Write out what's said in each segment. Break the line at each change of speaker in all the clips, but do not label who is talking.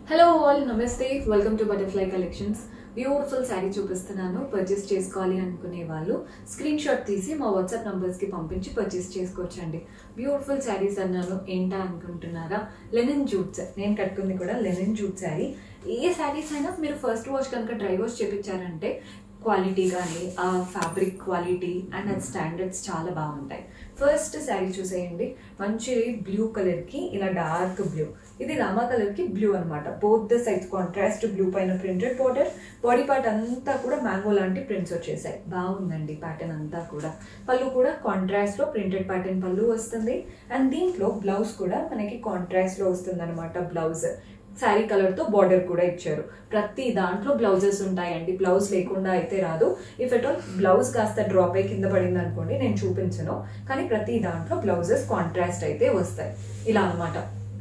Hello all నమస్తే welcome to butterfly collections. Beautiful sari చూపిస్తున్నాను. Purchase చేసుకోవాలి అనుకునే వాళ్ళు స్క్రీన్ షాట్ తీసి మా వాట్సాప్ నంబర్స్కి పంపించి పర్చేస్ చేసుకోవచ్చండి. బ్యూటిఫుల్ శారీస్ అన్నాను ఏంటా అనుకుంటున్నారా? లెనిన్ జూట్స్. నేను కట్టుకుంది కూడా లెనిన్ జూట్ శారీ. ఏ శారీస్ అయినా మీరు ఫస్ట్ వాష్ కనుక డ్రై వాష్ చేయించారంటే క్వాలిటీ కానీ ఆ ఫ్యాబ్రిక్ క్వాలిటీ అండ్ అది స్టాండర్డ్స్ చాలా బాగుంటాయి. ఫస్ట్ శారీ చూసేయండి. మంచి బ్లూ కలర్కి ఇలా డార్క్ బ్లూ, ఇది రామా కలర్కి బ్లూ అనమాట. Both the sides contrast blue పైన ప్రింటెడ్ బార్డర్, బాడీ పార్ట్ అంతా కూడా మ్యాంగో లాంటి ప్రింట్స్ వచ్చేసాయి. బాగుందండి ప్యాటర్న్ అంతా కూడా. పళ్ళు కూడా కాంట్రాస్ట్లో ప్రింటెడ్ ప్యాటర్న్ పళ్ళు వస్తుంది. అండ్ దీంట్లో బ్లౌజ్ కూడా మనకి కాంట్రాస్ట్లో వస్తుంది అనమాట. బ్లౌజ్ శారీ కలర్తో బార్డర్ కూడా ఇచ్చారు. ప్రతి దాంట్లో బ్లౌజెస్ ఉంటాయండి. బ్లౌజ్ లేకుండా అయితే రాదు. ఇఫ్ ఎట్ ఆల్ బ్లౌజ్ కాస్త డ్రాప్ అయి కింద పడింది అనుకోండి, నేను చూపించను, కానీ ప్రతి దాంట్లో బ్లౌజెస్ కాంట్రాస్ట్ అయితే వస్తాయి. ఇలా అనమాట.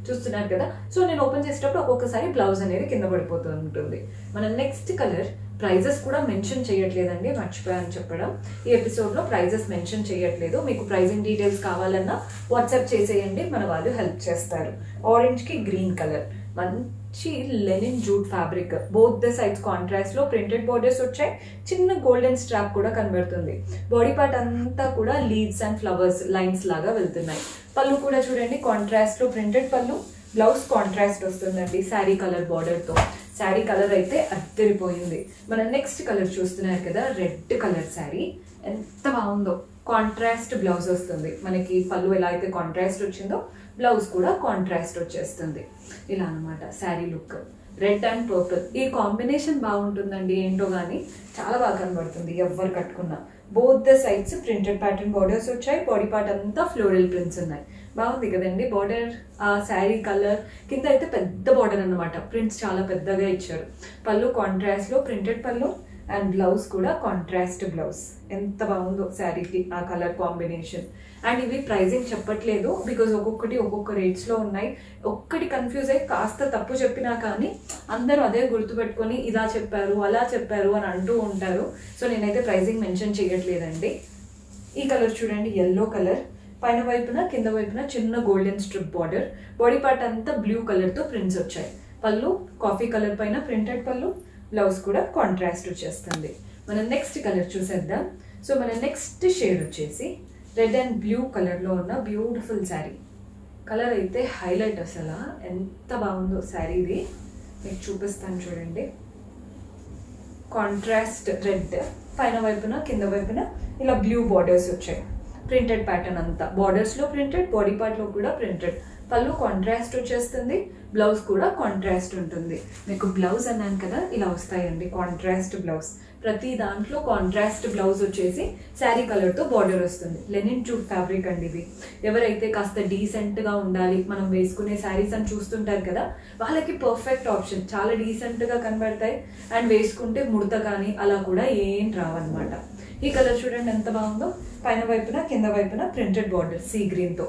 చూస్తున్నారు కదా. సో నేను ఓపెన్ చేసేటప్పుడు ఒక్కొక్కసారి బ్లౌజ్ అనేది కింద పడిపోతూ ఉంటుంది. మన నెక్స్ట్ కలర్. ప్రైజెస్ కూడా మెన్షన్ చేయట్లేదండి, మర్చిపోయాను చెప్పడం. ఈ ఎపిసోడ్లో ప్రైజెస్ మెన్షన్ చేయట్లేదు. మీకు ప్రైజింగ్ డీటెయిల్స్ కావాలన్నా వాట్సాప్ చేసేయండి, మన వాళ్ళు హెల్ప్ చేస్తారు. ఆరెంజ్కి గ్రీన్ కలర్, మంచి linen jute fabric. Both the sides కాంట్రాస్ట్లో ప్రింటెడ్ బోర్డర్స్ వచ్చాయి. చిన్న గోల్డెన్ స్ట్రాప్ కూడా కనబడుతుంది. బాడీ పార్ట్ అంతా కూడా లీవ్స్ అండ్ ఫ్లవర్స్ లైన్స్ లాగా వెళ్తున్నాయి. పళ్ళు కూడా చూడండి కాంట్రాస్ట్లో ప్రింటెడ్ పళ్ళు. బ్లౌజ్ కాంట్రాస్ట్ వస్తుందండి శారీ కలర్ బార్డర్తో. శారీ కలర్ అయితే అద్దరిపోయింది. మన నెక్స్ట్ కలర్ చూస్తున్నారు కదా, రెడ్ కలర్ శారీ. ఎంత బాగుందో. కాంట్రాస్ట్ బ్లౌజ్ వస్తుంది మనకి. పళ్ళు ఎలా అయితే కాంట్రాస్ట్ వచ్చిందో బ్లౌజ్ కూడా కాంట్రాస్ట్ వచ్చేస్తుంది. ఇలా అనమాట sari look. Red and purple ఈ కాంబినేషన్ బాగుంటుందండి. ఏంటో కానీ చాలా బాగా కనబడుతుంది ఎవరు కట్టుకున్నా. Both the sides printed pattern borders వచ్చాయి. బాడీ పార్ట్ అంతా ఫ్లోరల్ ప్రింట్స్ ఉన్నాయి. బాగుంది కదండి బార్డర్. ఆ శారీ కలర్ కింద అయితే పెద్ద బార్డర్ అనమాట. ప్రింట్స్ చాలా పెద్దగా ఇచ్చారు. పళ్ళు కాంట్రాస్ట్లో ప్రింటెడ్ పళ్ళు అండ్ బ్లౌజ్ కూడా కాంట్రాస్ట్ బ్లౌజ్. ఎంత బాగుందో శారీకి ఆ కలర్ కాంబినేషన్. అండ్ ఇవి ప్రైజింగ్ చెప్పట్లేదు బికాజ్ ఒక్కొక్కటి ఒక్కొక్క రేట్స్లో ఉన్నాయి. ఒక్కటి కన్ఫ్యూజ్ అయ్యి కాస్త తప్పు చెప్పినా కానీ అందరూ అదే గుర్తుపెట్టుకొని ఇలా చెప్పారు అలా చెప్పారు అని అంటూ ఉంటారు. సో నేనైతే ప్రైజింగ్ మెన్షన్ చేయట్లేదండి. ఈ కలర్ చూడండి, ఎల్లో కలర్. పైన వైపున కింద వైపున చిన్న golden strip border. Body part అంతా బ్లూ కలర్తో ప్రింట్స్ వచ్చాయి. పళ్ళు కాఫీ కలర్ పైన ప్రింటెడ్ పళ్ళు. బ్లౌజ్ కూడా కాంట్రాస్ట్ వచ్చేస్తుంది. మన నెక్స్ట్ కలర్ చూసేద్దాం. సో మన నెక్స్ట్ షేడ్ వచ్చేసి రెడ్ అండ్ బ్లూ కలర్లో ఉన్న బ్యూటిఫుల్ శారీ. కలర్ అయితే హైలైట్. అసలు ఎంత బాగుందో శారీది. మీకు చూపిస్తాను చూడండి. కాంట్రాస్ట్ రెడ్, పైన వైపున కింద వైపున ఇలా బ్లూ బార్డర్స్ వచ్చాయి. ప్రింటెడ్ ప్యాటర్న్ అంతా బార్డర్స్లో ప్రింటెడ్, బాడీ పార్ట్లో కూడా ప్రింటెడ్. పళ్ళు కాంట్రాస్ట్ వచ్చేస్తుంది. బ్లౌజ్ కూడా కాంట్రాస్ట్ ఉంటుంది. మీకు బ్లౌజ్ అన్నాను కదా, ఇలా వస్తాయండి కాంట్రాస్ట్ బ్లౌజ్. ప్రతి దాంట్లో కాంట్రాస్ట్ బ్లౌజ్ వచ్చేసి శారీ కలర్తో బార్డర్ వస్తుంది. లెనిన్ జూట్ ఫ్యాబ్రిక్ అండి ఇది. ఎవరైతే కాస్త డీసెంట్గా ఉండాలి, మనం వేసుకునే శారీస్ అని చూస్తుంటారు కదా, వాళ్ళకి పర్ఫెక్ట్ ఆప్షన్. చాలా డీసెంట్గా కనబడతాయి అండ్ వేసుకుంటే ముడత కానీ అలా కూడా ఏం రావన్నమాట. ఈ కలర్ చూడండి ఎంత బాగుందో. పైన వైపున కింద వైపున ప్రింటెడ్ బార్డర్ సీ గ్రీన్తో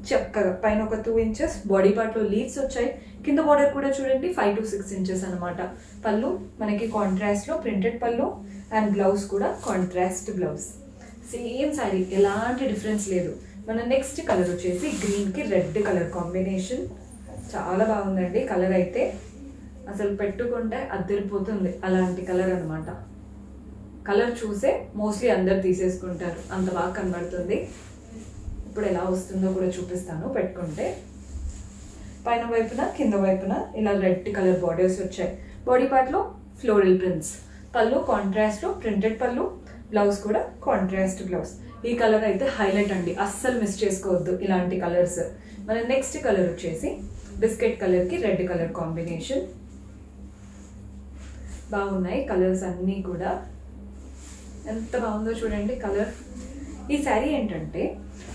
చక్కగా. పైన ఒక 2 ఇంచెస్ బాడీ పార్ట్లో లీవ్స్ వచ్చాయి. కింద బార్డర్ కూడా చూడండి 5 to 6 ఇంచెస్ అనమాట. పళ్ళు మనకి కాంట్రాస్ట్లో ప్రింటెడ్ పళ్ళు అండ్ బ్లౌజ్ కూడా కాంట్రాస్ట్ బ్లౌజ్. సేమ్ శారీ, ఎలాంటి డిఫరెన్స్ లేదు. మన నెక్స్ట్ కలర్ వచ్చేసి గ్రీన్కి రెడ్ కలర్ కాంబినేషన్. చాలా బాగుందండి కలర్ అయితే. అసలు పెట్టుకుంటే అద్దరిపోతుంది అలాంటి కలర్ అనమాట. కలర్ చూసే మోస్ట్లీ అందరు తీసేసుకుంటారు, అంత బాగా కనబడుతుంది. ఇప్పుడు ఎలా వస్తుందో కూడా చూపిస్తాను పెట్టుకుంటే. పైన వైపున కింద వైపున ఇలా రెడ్ కలర్ బార్డర్స్ వచ్చాయి. బాడీ పార్ట్లో ఫ్లోరల్ ప్రింట్స్. పళ్ళు కాంట్రాస్ట్లో ప్రింటెడ్ పళ్ళు. బ్లౌజ్ కూడా కాంట్రాస్ట్ బ్లౌజ్. ఈ కలర్ అయితే హైలైట్ అండి, అస్సలు మిస్ చేసుకోవద్దు ఇలాంటి కలర్స్. మన నెక్స్ట్ కలర్ వచ్చేసి బిస్కెట్ కలర్కి రెడ్ కలర్ కాంబినేషన్. బాగున్నాయి కలర్స్ అన్నీ కూడా. ఎంత బాగుందో చూడండి కలర్. ఈ శారీ ఏంటంటే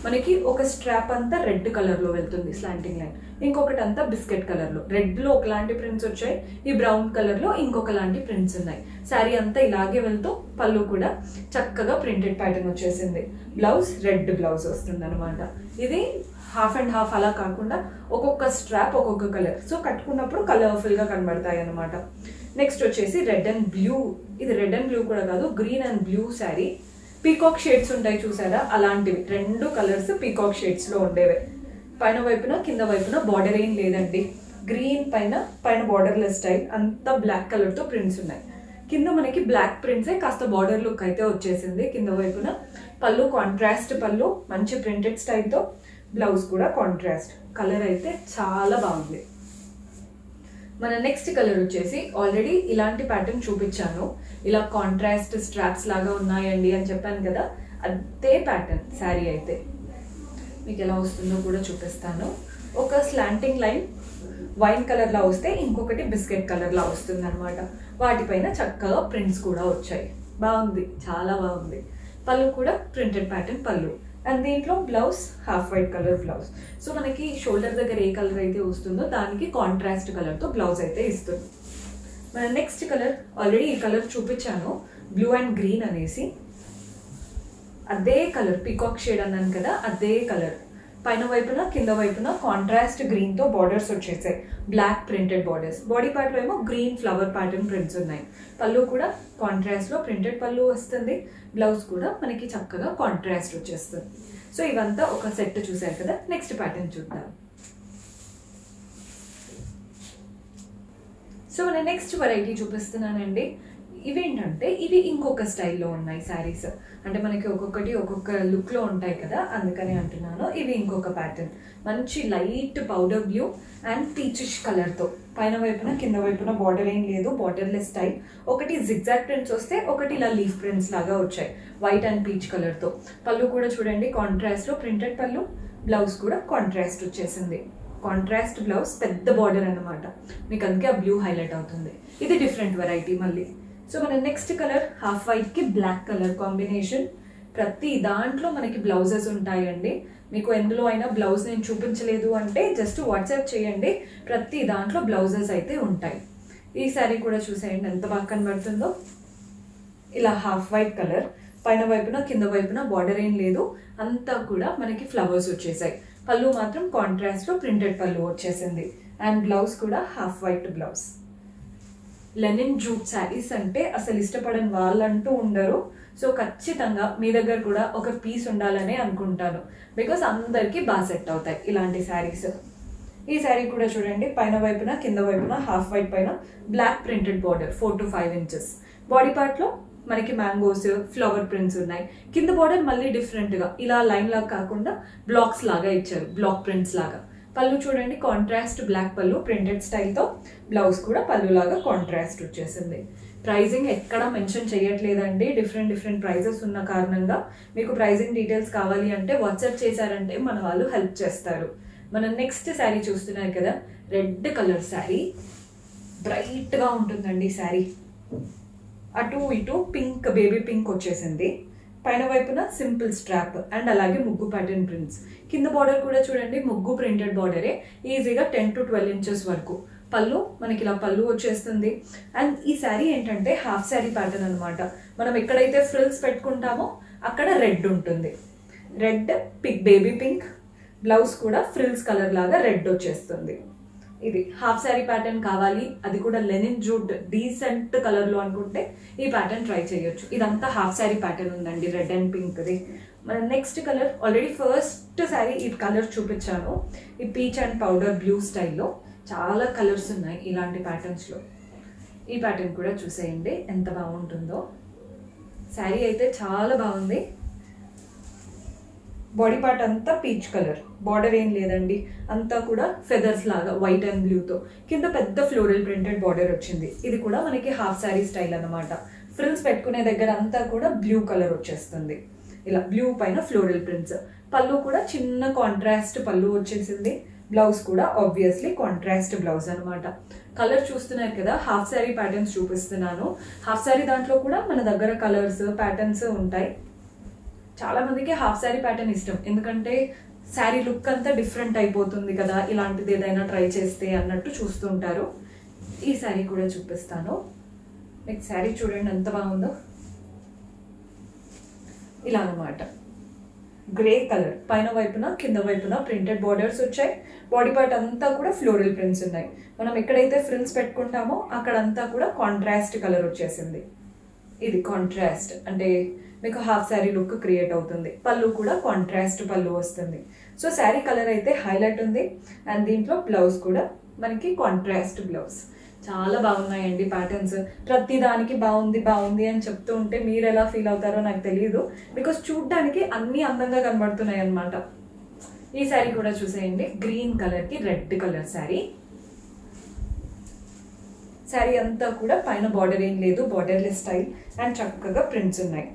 మనకి ఒక స్ట్రాప్ అంతా రెడ్ కలర్లో వెళ్తుంది స్లాంటింగ్ లైన్, ఇంకొకటి అంతా బిస్కెట్ కలర్లో. రెడ్లో ఒకలాంటి ప్రింట్స్ వచ్చాయి, ఈ బ్రౌన్ కలర్లో ఇంకొకలాంటి ప్రింట్స్ ఉన్నాయి. శారీ అంతా ఇలాగే వెళ్తూ పళ్ళు కూడా చక్కగా ప్రింటెడ్ ప్యాటర్న్ వచ్చేసింది. బ్లౌజ్ రెడ్ బ్లౌజ్ వస్తుంది అనమాట. ఇది హాఫ్ అండ్ హాఫ్ అలా కాకుండా ఒక్కొక్క స్ట్రాప్ ఒక్కొక్క కలర్. సో కట్టుకున్నప్పుడు కలర్ఫుల్గా కనబడతాయి అనమాట. నెక్స్ట్ వచ్చేసి రెడ్ అండ్ బ్లూ. ఇది రెడ్ అండ్ బ్లూ కూడా కాదు, green and blue sari. Peacock shades ఉంటాయి చూసారా, అలాంటివి 2 కలర్స్ పీకాక్ షేడ్స్లో ఉండేవే. పైన వైపున కింద వైపున బార్డర్ ఏం లేదండి. గ్రీన్ పైన బార్డర్లెస్ స్టైల్, అంతా బ్లాక్ కలర్తో ప్రింట్స్ ఉన్నాయి. కింద మనకి బ్లాక్ ప్రింట్సే కాస్త బార్డర్ లుక్ అయితే వచ్చేసింది. కింద వైపున పళ్ళు కాంట్రాస్ట్ పళ్ళు, మంచి ప్రింటెడ్ స్టైల్తో, బ్లౌజ్ కూడా కాంట్రాస్ట్. కలర్ అయితే చాలా బాగుంది. మన నెక్స్ట్ కలర్ వచ్చేసి ఆల్రెడీ ఇలాంటి ప్యాటర్న్ చూపించాను. ఇలా కాంట్రాస్ట్ స్ట్రాప్స్ లాగా ఉన్నాయండి అని చెప్పాను కదా, అదే ప్యాటర్న్ శారీ అయితే మీకు ఎలా వస్తుందో కూడా చూపిస్తాను. ఒక స్లాంటింగ్ లైన్ వైన్ కలర్లా వస్తే ఇంకొకటి బిస్కెట్ కలర్లా వస్తుంది అనమాట. వాటిపైన చక్కగా ప్రింట్స్ కూడా వచ్చాయి. బాగుంది, చాలా బాగుంది. పళ్ళు కూడా ప్రింటెడ్ ప్యాటర్న్ పళ్ళు, అండ్ దీంట్లో blouse half white colour blouse. So మనకి షోల్డర్ దగ్గర ఏ కలర్ అయితే వస్తుందో దానికి కాంట్రాస్ట్ కలర్తో బ్లౌజ్ అయితే ఇస్తుంది. మన నెక్స్ట్ కలర్ ఆల్రెడీ ఈ కలర్ చూపించాను, బ్లూ అండ్ గ్రీన్ అనేసి. అదే కలర్ పీకాక్ షేడ్ అన్నాను కదా, అదే కలర్. పైన వైపున కింద వైపున కాంట్రాస్ట్ గ్రీన్తో బార్డర్స్ వచ్చేసాయి, బ్లాక్ ప్రింటెడ్ బార్డర్స్. బాడీ పార్ట్లో ఏమో గ్రీన్ ఫ్లవర్ ప్యాటర్న్ ప్రింట్స్ ఉన్నాయి. పళ్ళు కూడా కాంట్రాస్ట్లో ప్రింటెడ్ పళ్ళు వస్తుంది. బ్లౌజ్ కూడా మనకి చక్కగా కాంట్రాస్ట్ వచ్చేస్తుంది. సో ఇవంతా ఒక సెట్ చూసారు కదా. నెక్స్ట్ ప్యాటర్న్ చూద్దాం. సో మన నెక్స్ట్ వెరైటీ చూపిస్తున్నానండి. ఇవేంటంటే ఇవి ఇంకొక స్టైల్లో ఉన్నాయి శారీస్. అంటే మనకి ఒక్కొక్కటి ఒక్కొక్క లుక్లో ఉంటాయి కదా, అందుకని అంటున్నాను. ఇవి ఇంకొక ప్యాటర్న్, మంచి light powder blue and peachish కలర్తో. పైన వైపున కింద వైపున బార్డర్ ఏం లేదు, బార్డర్లెస్ స్టైల్. ఒకటి జిగ్జాగ్ ప్రింట్స్ వస్తే, ఒకటి ఇలా లీఫ్ ప్రింట్స్ లాగా వచ్చాయి వైట్ అండ్ పీచ్ కలర్తో. పళ్ళు కూడా చూడండి కాంట్రాస్ట్లో ప్రింటెడ్ పళ్ళు, బ్లౌజ్ కూడా కాంట్రాస్ట్ వచ్చేసింది. కాంట్రాస్ట్ బ్లౌజ్, పెద్ద బార్డర్ అన్నమాట, మీకు అందుకే ఆ బ్లూ హైలైట్ అవుతుంది. ఇది డిఫరెంట్ వెరైటీ మళ్ళీ. సో మన నెక్స్ట్ కలర్ హాఫ్ వైట్కి బ్లాక్ కలర్ కాంబినేషన్. ప్రతి దాంట్లో మనకి బ్లౌజెస్ ఉంటాయండి. మీకు ఎందులో అయినా బ్లౌజ్ నేను చూపించలేదు అంటే జస్ట్ వాట్సాప్ చేయండి, ప్రతి దాంట్లో బ్లౌజెస్ అయితే ఉంటాయి. ఈ శారీ కూడా చూసేయండి ఎంత బాగా కనబడుతుందో. ఇలా హాఫ్ వైట్ కలర్, పైన వైపున కింద వైపున బార్డర్ ఏం లేదు, అంతా కూడా మనకి ఫ్లవర్స్ వచ్చేసాయి. పళ్ళు మాత్రం కాంట్రాస్ట్లో ప్రింటెడ్ పళ్ళు వచ్చేసింది, అండ్ బ్లౌజ్ కూడా half white blouse. Linen jute saris అంటే అసలు ఇష్టపడని వాళ్ళంటూ ఉండరు. సో ఖచ్చితంగా మీ దగ్గర కూడా ఒక పీస్ ఉండాలనే అనుకుంటాను, బికాస్ అందరికీ బాగా సెట్ అవుతాయి ఇలాంటి శారీస్. ఈ శారీ కూడా చూడండి, పైన వైపున కింద వైపున హాఫ్ వైట్ పైన block printed border 4 to 5 inches. Body పార్ట్లో మనకి మ్యాంగోస్ ఫ్లవర్ ప్రింట్స్ ఉన్నాయి. కింద బార్డర్ మళ్ళీ డిఫరెంట్గా ఇలా లైన్ లాగా కాకుండా బ్లాక్స్ లాగా ఇచ్చారు, బ్లాక్ ప్రింట్స్ లాగా. పళ్ళు చూడండి కాంట్రాస్ట్ బ్లాక్ పళ్ళు ప్రింటెడ్ స్టైల్తో, బ్లౌజ్ కూడా పళ్ళు లాగా కాంట్రాస్ట్ వచ్చేసింది. ప్రైజింగ్ ఎక్కడ మెన్షన్ చేయట్లేదండి, డిఫరెంట్ ప్రైజెస్ ఉన్న కారణంగా. మీకు ప్రైజింగ్ డీటెయిల్స్ కావాలి అంటే వాట్సాప్ చేశారంటే మన వాళ్ళు హెల్ప్ చేస్తారు. మన నెక్స్ట్ శారీ చూస్తున్నారు కదా, రెడ్ కలర్ శారీ. బ్రైట్గా ఉంటుందండి శారీ. అటు ఇటు పింక్, బేబీ పింక్ వచ్చేసింది. పైన వైపున సింపుల్ స్ట్రాప్ అండ్ అలాగే ముగ్గు ప్యాటర్న్ ప్రింట్స్. కింద బార్డర్ కూడా చూడండి ముగ్గు ప్రింటెడ్ బార్డరే, ఈజీగా 10 to 12 inches వరకు. పళ్ళు మనకి ఇలా పళ్ళు వచ్చేస్తుంది. అండ్ ఈ శారీ ఏంటంటే హాఫ్ శారీ ప్యాటర్న్ అనమాట. మనం ఎక్కడైతే ఫ్రిల్స్ పెట్టుకుంటామో అక్కడ రెడ్ ఉంటుంది, రెడ్ బేబీ పింక్. బ్లౌజ్ కూడా ఫ్రిల్స్ కలర్ లాగా రెడ్ వచ్చేస్తుంది. ఇది హాఫ్ శారీ ప్యాటర్న్ కావాలి, అది కూడా లెనిన్ జూట్ డీసెంట్ కలర్లో అనుకుంటే ఈ ప్యాటర్న్ ట్రై చేయొచ్చు. ఇదంతా హాఫ్ శారీ ప్యాటర్న్ ఉందండి, రెడ్ అండ్ పింక్ది. మన next colour already first sari ఈ కలర్ చూపించాను, ఈ పీచ్ అండ్ పౌడర్ బ్లూ స్టైల్లో. చాలా కలర్స్ ఉన్నాయి ఇలాంటి ప్యాటర్న్స్లో. ఈ ప్యాటర్న్ కూడా చూసేయండి ఎంత బాగుంటుందో. శారీ అయితే చాలా బాగుంది. బాడీ పార్ట్ అంతా పీచ్ కలర్, బార్డర్ ఏం లేదండి, అంతా కూడా ఫెదర్స్ లాగా వైట్ అండ్ బ్లూతో. కింద పెద్ద ఫ్లోరల్ ప్రింటెడ్ బార్డర్ వచ్చింది. ఇది కూడా మనకి హాఫ్ శారీ స్టైల్ అన్నమాట. ఫ్రిల్స్ పెట్టుకునే దగ్గర అంతా కూడా బ్లూ కలర్ వచ్చేస్తుంది, ఇలా బ్లూ పైన ఫ్లోరల్ ప్రింట్స్. పళ్ళు కూడా చిన్న కాంట్రాస్ట్ పళ్ళు వచ్చేసింది. బ్లౌజ్ కూడా ఆబ్వియస్లీ కాంట్రాస్ట్ బ్లౌజ్ అనమాట. కలర్ చూస్తున్నారు కదా, హాఫ్ శారీ ప్యాటర్న్స్ చూపిస్తున్నాను. హాఫ్ శారీ దాంట్లో కూడా మన దగ్గర కలర్స్ ప్యాటర్న్స్ ఉంటాయి. చాలా మందికి హాఫ్ శారీ ప్యాటర్న్ ఇష్టం, ఎందుకంటే శారీ లుక్ అంతా డిఫరెంట్ అయిపోతుంది కదా ఇలాంటిది ఏదైనా ట్రై చేస్తే అన్నట్టు చూస్తుంటారు. ఈ శారీ కూడా చూపిస్తాను. నెక్స్ట్ శారీ చూడండి ఎంత బాగుందో. ఇలా అన్నమాట, గ్రే కలర్, పైన వైపున కింద వైపున ప్రింటెడ్ బార్డర్స్ వచ్చాయి. బాడీ పార్ట్ అంతా కూడా ఫ్లోరల్ ప్రింట్స్ ఉన్నాయి. మనం ఎక్కడైతే ఫ్రిల్స్ పెట్టుకుంటామో అక్కడంతా కూడా కాంట్రాస్ట్ కలర్ వచ్చేసింది. ఇది కాంట్రాస్ట్ అంటే మీకు హాఫ్ శారీ లుక్ క్రియేట్ అవుతుంది. పళ్ళు కూడా కాంట్రాస్ట్ పళ్ళు వస్తుంది. సో శారీ కలర్ అయితే హైలైట్ ఉంది, అండ్ దీంట్లో బ్లౌజ్ కూడా మనకి కాంట్రాస్ట్ బ్లౌజ్. చాలా బాగున్నాయండి ప్యాటర్న్స్. ప్రతి దానికి బాగుంది అని చెప్తూ ఉంటే మీరు ఎలా ఫీల్ అవుతారో నాకు తెలియదు, బికాస్ చూడ్డానికి అన్ని అందంగా కనబడుతున్నాయి అనమాట. ఈ శారీ కూడా చూసేయండి, గ్రీన్ కలర్కి రెడ్ కలర్ శారీ. శారీ అంతా కూడా పైన బార్డర్ ఏం లేదు, బార్డర్లెస్ స్టైల్ అండ్ చక్కగా ప్రింట్స్ ఉన్నాయి.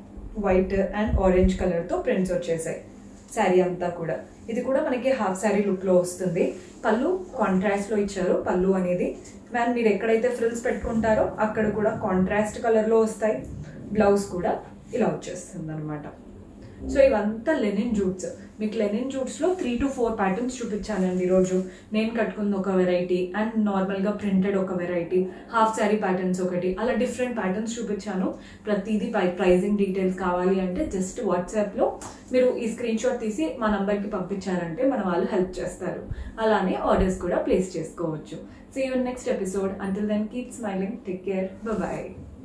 వైట్ అండ్ ఆరెంజ్ కలర్తో ప్రింట్స్ వచ్చేసాయి శారీ అంతా కూడా. ఇది కూడా మనకి హాఫ్ శారీ లుక్లో వస్తుంది. పళ్ళు కాంట్రాస్ట్లో ఇచ్చారు పళ్ళు అనేది. మ్యామ్ మీరు ఎక్కడైతే ఫ్రిల్స్ పెట్టుకుంటారో అక్కడ కూడా కాంట్రాస్ట్ కలర్లో వస్తాయి. బ్లౌజ్ కూడా ఇలా వచ్చేస్తుంది అనమాట. సో ఇవంతా లెనిన్ జూట్స్. మీకు లెనిన్ జూట్స్లో 3 to 4 ప్యాటర్న్స్ చూపించానండి ఈరోజు. నేను కట్టుకున్న ఒక వెరైటీ అండ్ నార్మల్గా ప్రింటెడ్ ఒక వెరైటీ, హాఫ్ శారీ ప్యాటర్న్స్ ఒకటి, అలా డిఫరెంట్ ప్యాటర్న్స్ చూపించాను. ప్రతిదీ ప్రైజింగ్ డీటెయిల్స్ కావాలి అంటే జస్ట్ వాట్సాప్లో మీరు ఈ స్క్రీన్ షాట్ తీసి మా నంబర్కి పంపించారంటే మన వాళ్ళు హెల్ప్ చేస్తారు. అలానే ఆర్డర్స్ కూడా ప్లేస్ చేసుకోవచ్చు. See you in next episode. Until then, keep smiling. Take care. Bye-bye.